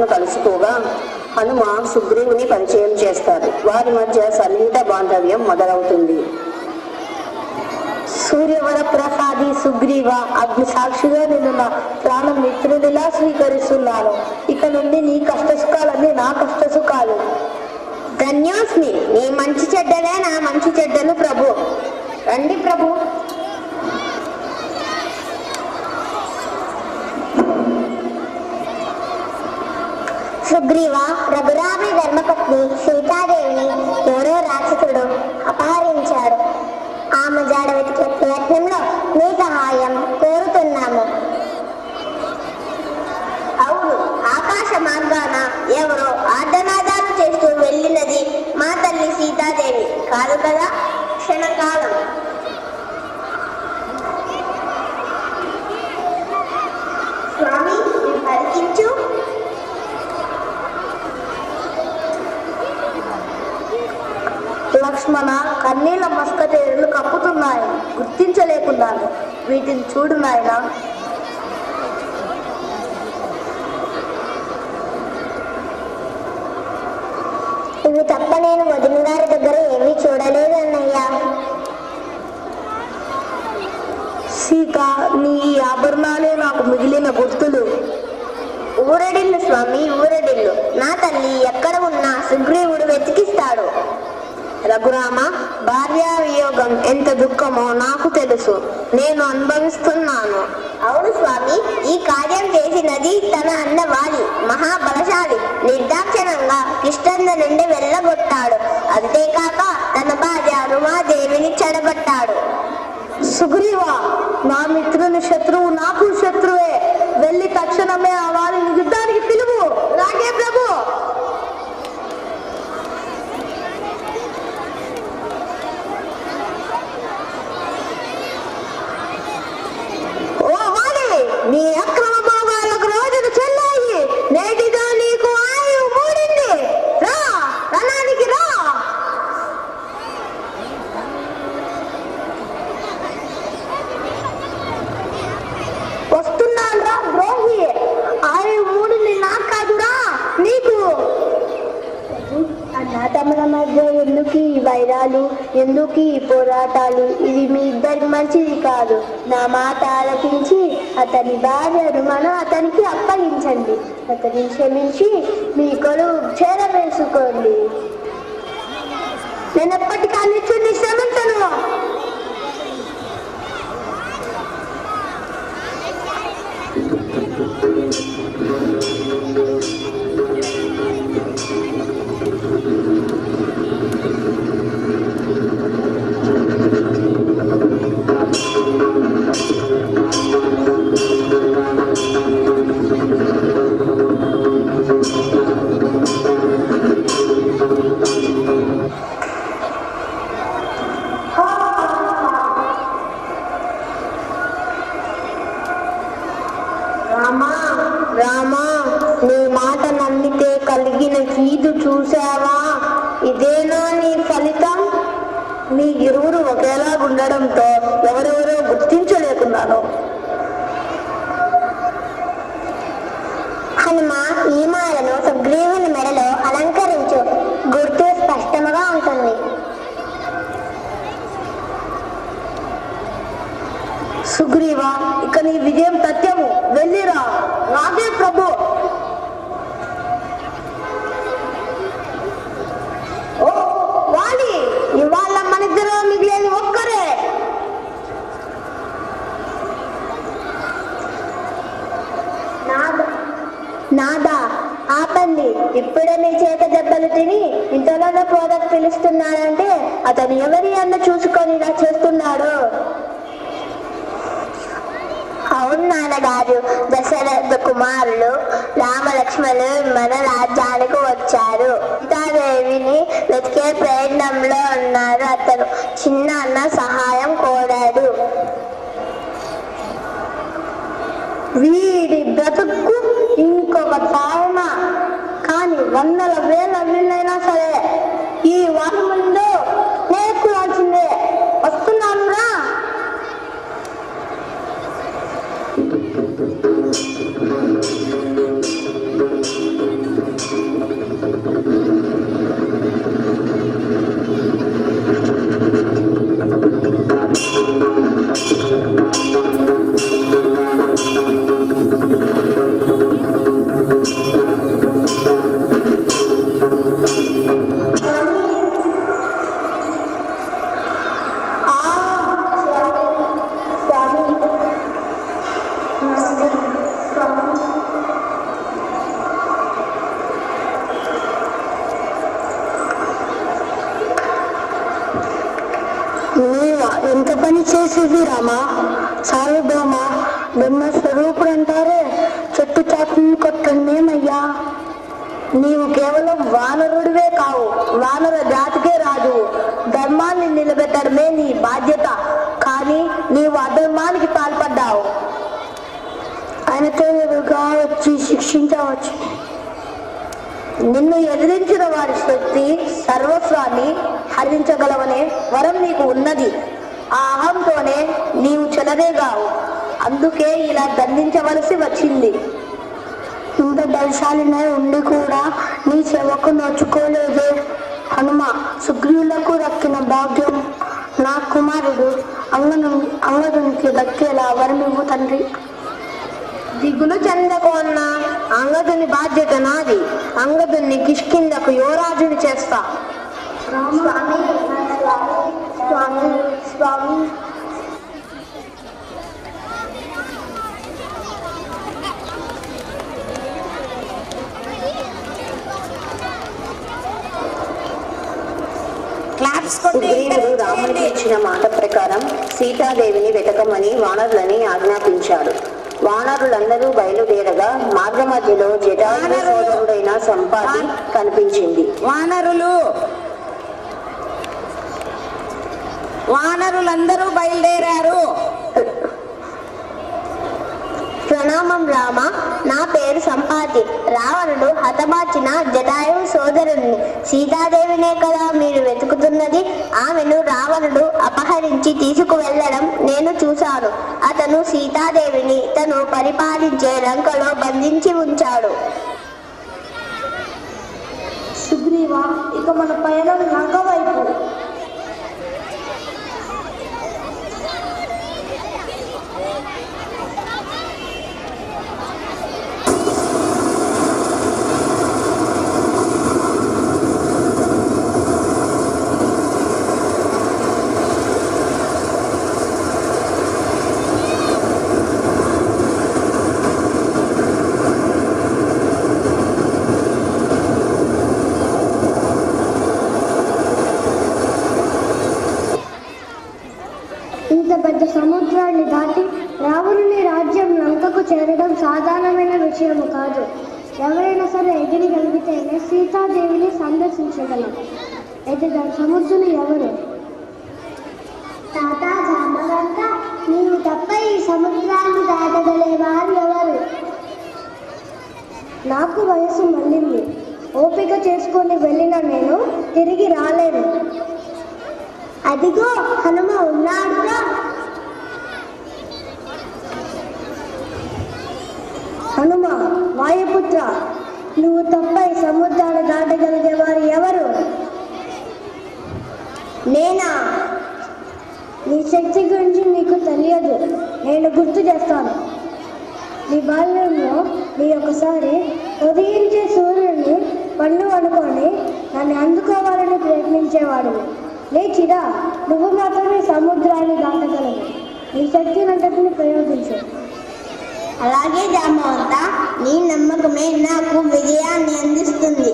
హనుమను కలుసుకోగా హనుమ సుగ్రీవుని పరిచయం చేస్తారు. వారి మధ్య సన్నిహిత బాంధవ్యం మొదలవుతుంది. సూర్యవర ప్రసాది సుగ్రీవ, అగ్ని సాక్షిగా నిన్ను నా ప్రాణ మిత్రుడిలా స్వీకరిస్తున్నాను. ఇక నుండి నీ కష్టసుఖాలన్నీ నా కష్టసుఖాలు. ధన్యోస్మి. నీ మంచి చెడ్డలే నా మంచి చెడ్డలు ప్రభు. రండి ప్రభు. సుగ్రీవ, రఘురామి ధర్మపత్ని సీతాదేవిని ఎవరో రాక్షసుడు అపహరించాడు. ఆమె జాడ వెతికే ప్రయత్నంలో మీ సహాయం కోరుతున్నాము. అవును, ఆకాశ మార్గాన ఎవరో ఆర్ధనాదాలు చేస్తూ వెళ్ళినది మా తల్లి సీతాదేవి కాదు కదా? క్షణకాలం స్వామి పరికించు. లక్ష్మణ, కన్నీళ్ళ మస్కటేరులు కప్పుతున్నాయి, గుర్తించలేకున్నాను. వీటిని చూడు నాయనా. ఇవి తప్ప నేను వదిన గారి దగ్గర ఏమీ చూడలేదు అన్నయ్యా. సీత, నీ ఈ ఆభరణాలే నాకు మిగిలిన గుర్తులు. ఊరడిల్లు స్వామి, ఊరడిల్లు. నా తల్లి ఎక్కడ ఉన్నా సుగ్రీవుడు వెతికిస్తాడు. రఘురామ, భార్యా వియోగం ఎంత దుఃఖమో నాకు తెలుసు. నేను అనుభవిస్తున్నాను. అవును స్వామి, ఈ కార్యం చేసినది తన అన్న వాలి. మహాబలశాలి. నిర్దాక్షిణంగా కిష్కింధ నుండి వెళ్ళగొట్టాడు. అంతేకాక తన భార్య రుమాదేవిని చెడగొట్టాడు. సుగ్రీవ, నా మిత్రుని శత్రువు నాకు శత్రువే. వెళ్ళి తక్షణమే ఆ వారిని యుద్ధానికి పిలువు. రాగే ప్రభు. నీ అక్రమ భోగాలకు రోజులు చెల్లాయి. నేటిగా నీకు ఆయువు మూడింది. రా, రణానికి రా. వస్తున్నాను రా ద్రోహి. ఆయువు మూడింది నాకు కాదురా, నీకు. అన్నా తమ్ముల మధ్య ఎందుకు ఈ వైరాలు, ఎందుకు ఈ పోరాటాలు? ఇది మీ ఇద్దరికి మంచిది కాదు. నా మాట ఆలకించి అతని భార్య రుమను అతనికి అప్పగించండి. అతని క్షమించి మీ కొలువు చేరవేసుకోండి. నేను ఎప్పటికీ నిత్యుని క్షమించను. రామా, నీ మాట నమ్మితే కలిగిన కీదు చూసావా? ఇదేనా నీ ఫలితం? మీ ఇరువురు ఒకేలా ఉండడంతో ఎవరెవరో గుర్తించలేకున్నాను. హనుమ, ఈ మాలను సుగ్రీవుని మెడలో అలంకరించు. గుర్తు స్పష్టముగా ఉంటుంది. సుగ్రీవ, ఇక నీ విజయం తథ్యము. వెళ్ళిరా. రాగే ప్రభు. ఓ వాలి, ఇవాళ మన ఇద్దరు మిగిలేది ఒక్కరే. నాదా, ఆపండి. ఇప్పుడే మీ చేత దెబ్బలు తిని ఇంతలోనే పోదకు పిలుస్తున్నాడంటే అతను ఎవరి అన్న చూసుకొని ఇలా చేస్తున్నాడు. అవును నాన్నగారు, దశరథ కుమారులు రామలక్ష్మణులు మన రాజ్యానికి వచ్చారు. సీతాదేవిని వెతికే ప్రయత్నంలో ఉన్నారు. అతను చిన్న అన్న సహాయం కోరాడు. వీడి బ్రతుకు ఇంకొక తాయన. కానీ వందల వేల వీళ్ళైనా సరే ఈ వారి ముందు నేర్చుకోవాల్సిందే. వస్తున్నాను రా. ఎంత పని చేసేది రామా? సార్వభౌమ బ్రహ్మస్వరూపుడు అంటారే, చెట్టు చాటుని కొట్టండేమయ్యా. నీవు కేవలం వానరుడివే కావు, వానర జాతికే రాజు. ధర్మాన్ని నిలబెట్టడమే నీ బాధ్యత, కానీ నీవు అధర్మానికి పాల్పడ్డావు. ఆయనతో ఎదురుగా వచ్చి శిక్షించవచ్చు. నిన్ను ఎదిరించిన వారి శక్తి సర్వస్వాన్ని హరించగలవనే వరం నీకు ఉన్నది. ఆ అహంతోనే నీవు చెలరేగావు, అందుకే ఇలా దండించవలసి వచ్చింది. ఇంత బలశాలినే ఉండి కూడా నీ సేవకు నోచుకోలేదే. హనుమ, సుగ్రీవులకు దక్కిన భాగ్యం నా కుమారుడు అంగదునికి దక్కేలా వరమివ్వు తండ్రి. దిగులు చెందకు అన్నా, అంగదుని బాధ్యత నాది. అంగదుని కిష్కిందకు యువరాజుని చేస్తా. స్వామి స్వామి స్వామి సుగ్రీవుడు రామునికి ఇచ్చిన మాట ప్రకారం సీతాదేవిని వెతకమని వానరులని ఆజ్ఞాపించాడు. వానరులందరూ బయలుదేరగా మార్గ మధ్యలో జటాయువు సోదరుడైన సంపాతి కనిపించింది. వానరులందరూ బయలుదేరారు. ప్రణామం రామ, నా పేరు సంపాతి. రావణుడు హతమార్చిన జటాయువు సోదరుణ్ణి. సీతాదేవినే కదా మీరు వెతుకుతున్నది? ఆమెను రావణుడు అపహరించి తీసుకువెళ్లడం నేను చూశాను. అతను సీతాదేవిని తను పరిపాలించే లంకలో బంధించి ఉంచాడు. సుగ్రీవ, ఇక మన పయనం లంక వైపు. ఇంత పెద్ద సముద్రాన్ని దాటి రావణుని రాజ్యం లంకకు చేరడం సాధారణమైన విషయం కాదు. ఎవరైనా సరే ఎగిరగలిగితేనే సీతాదేవిని సందర్శించగలం. అయితే దాని సముద్రులు ఎవరు? తాత జామవంత, నీవు తప్ప ఈ సముద్రాన్ని దాటగలే వారు ఎవరు? నాకు వయసు మళ్ళింది. ఓపిక చేసుకొని వెళ్ళిన నేను తిరిగి రాలేను. అదిగో హనుమ ఉన్నాడుగా. హనుమ, వాయుపుత్ర, నువ్వు తప్ప ఈ సముద్రాన్ని దాటగలిగే వారు ఎవరు? నేనా? నీ శక్తి గురించి నీకు తెలియదు, నేను గుర్తు చేస్తాను. నీ బాల్యంలో నీ ఒకసారి ఉదయించే సూర్యుడిని పండు అనుకొని నన్ను అందుకోవాలని ప్రయత్నించేవాడు. లేచిరా, నువ్వు మాత్రమే సముద్రాన్ని దాటగలవు. నీ శక్తినంతటిని ప్రయోగించు. అలాగే జామవంత, నీ నమ్మకమే నాకు విజయాన్ని అందిస్తుంది.